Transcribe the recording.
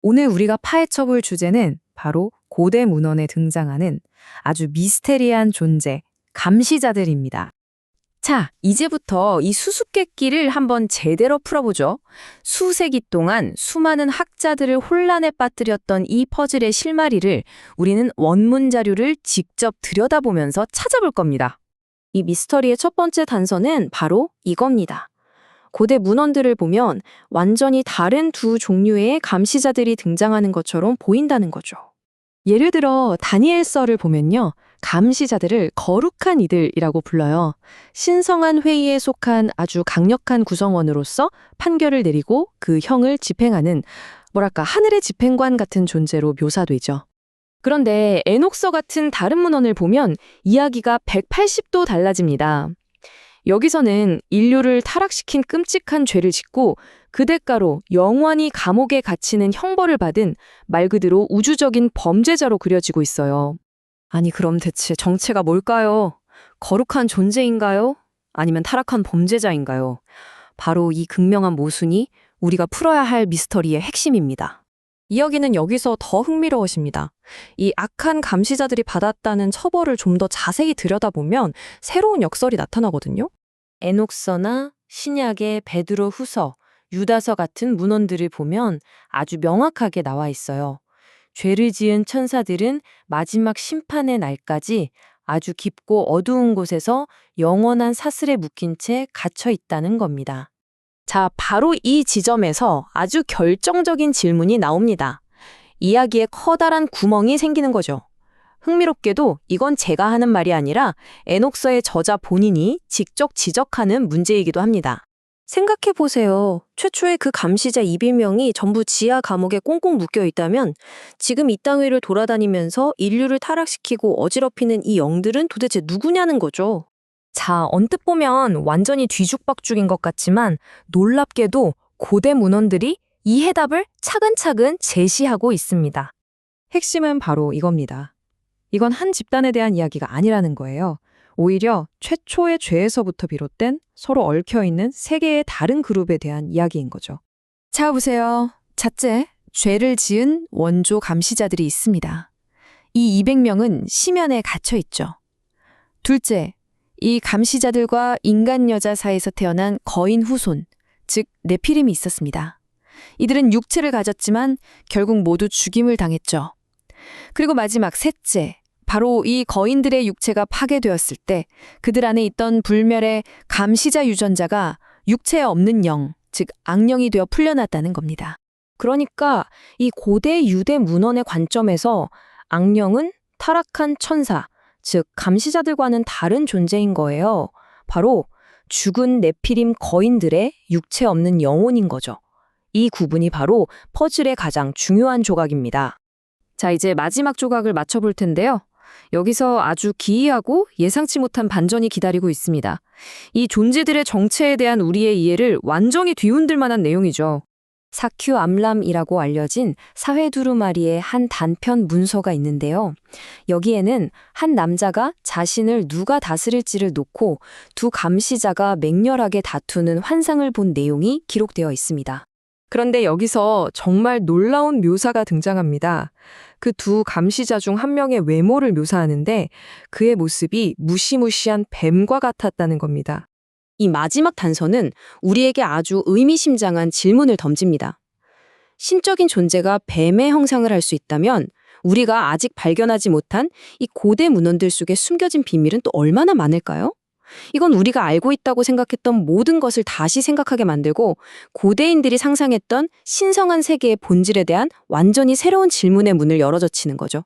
오늘 우리가 파헤쳐볼 주제는 바로 고대 문헌에 등장하는 아주 미스테리한 존재, 감시자들입니다. 자, 이제부터 이 수수께끼를 한번 제대로 풀어보죠. 수세기 동안 수많은 학자들을 혼란에 빠뜨렸던 이 퍼즐의 실마리를 우리는 원문 자료를 직접 들여다보면서 찾아볼 겁니다. 이 미스터리의 첫 번째 단서는 바로 이겁니다. 고대 문헌들을 보면 완전히 다른 두 종류의 감시자들이 등장하는 것처럼 보인다는 거죠. 예를 들어 다니엘서를 보면요. 감시자들을 거룩한 이들이라고 불러요. 신성한 회의에 속한 아주 강력한 구성원으로서 판결을 내리고 그 형을 집행하는 하늘의 집행관 같은 존재로 묘사되죠. 그런데 에녹서 같은 다른 문헌을 보면 이야기가 180도 달라집니다. 여기서는 인류를 타락시킨 끔찍한 죄를 짓고 그 대가로 영원히 감옥에 갇히는 형벌을 받은 말 그대로 우주적인 범죄자로 그려지고 있어요. 아니, 그럼 대체 정체가 뭘까요? 거룩한 존재인가요? 아니면 타락한 범죄자인가요? 바로 이 극명한 모순이 우리가 풀어야 할 미스터리의 핵심입니다. 이야기는 여기서 더 흥미로워집니다. 이 악한 감시자들이 받았다는 처벌을 좀 더 자세히 들여다보면 새로운 역설이 나타나거든요. 에녹서나 신약의 베드로 후서, 유다서 같은 문헌들을 보면 아주 명확하게 나와 있어요. 죄를 지은 천사들은 마지막 심판의 날까지 아주 깊고 어두운 곳에서 영원한 사슬에 묶인 채 갇혀 있다는 겁니다. 자, 바로 이 지점에서 아주 결정적인 질문이 나옵니다. 이야기에 커다란 구멍이 생기는 거죠. 흥미롭게도 이건 제가 하는 말이 아니라 에녹서의 저자 본인이 직접 지적하는 문제이기도 합니다. 생각해보세요. 최초의 그 감시자 200명이 전부 지하 감옥에 꽁꽁 묶여 있다면 지금 이 땅 위를 돌아다니면서 인류를 타락시키고 어지럽히는 이 영들은 도대체 누구냐는 거죠. 자, 언뜻 보면 완전히 뒤죽박죽인 것 같지만 놀랍게도 고대 문헌들이 이 해답을 차근차근 제시하고 있습니다. 핵심은 바로 이겁니다. 이건 한 집단에 대한 이야기가 아니라는 거예요. 오히려 최초의 죄에서부터 비롯된 서로 얽혀있는 세 개의 다른 그룹에 대한 이야기인 거죠. 자, 보세요. 첫째, 죄를 지은 원조 감시자들이 있습니다. 이 200명은 심연에 갇혀 있죠. 둘째, 이 감시자들과 인간 여자 사이에서 태어난 거인 후손, 즉 네피림이 있었습니다. 이들은 육체를 가졌지만 결국 모두 죽임을 당했죠. 그리고 마지막 셋째, 바로 이 거인들의 육체가 파괴되었을 때 그들 안에 있던 불멸의 감시자 유전자가 육체에 없는 영, 즉 악령이 되어 풀려났다는 겁니다. 그러니까 이 고대 유대 문헌의 관점에서 악령은 타락한 천사, 즉 감시자들과는 다른 존재인 거예요. 바로 죽은 네피림 거인들의 육체 없는 영혼인 거죠. 이 구분이 바로 퍼즐의 가장 중요한 조각입니다. 자, 이제 마지막 조각을 맞춰볼 텐데요. 여기서 아주 기이하고 예상치 못한 반전이 기다리고 있습니다. 이 존재들의 정체에 대한 우리의 이해를 완전히 뒤흔들 만한 내용이죠. 사큐 암람이라고 알려진 사회두루마리의 한 단편 문서가 있는데요. 여기에는 한 남자가 자신을 누가 다스릴지를 놓고 두 감시자가 맹렬하게 다투는 환상을 본 내용이 기록되어 있습니다. 그런데 여기서 정말 놀라운 묘사가 등장합니다. 그 두 감시자 중 한 명의 외모를 묘사하는데 그의 모습이 무시무시한 뱀과 같았다는 겁니다. 이 마지막 단서는 우리에게 아주 의미심장한 질문을 던집니다. 신적인 존재가 뱀의 형상을 할 수 있다면 우리가 아직 발견하지 못한 이 고대 문헌들 속에 숨겨진 비밀은 또 얼마나 많을까요? 이건 우리가 알고 있다고 생각했던 모든 것을 다시 생각하게 만들고 고대인들이 상상했던 신성한 세계의 본질에 대한 완전히 새로운 질문의 문을 열어젖히는 거죠.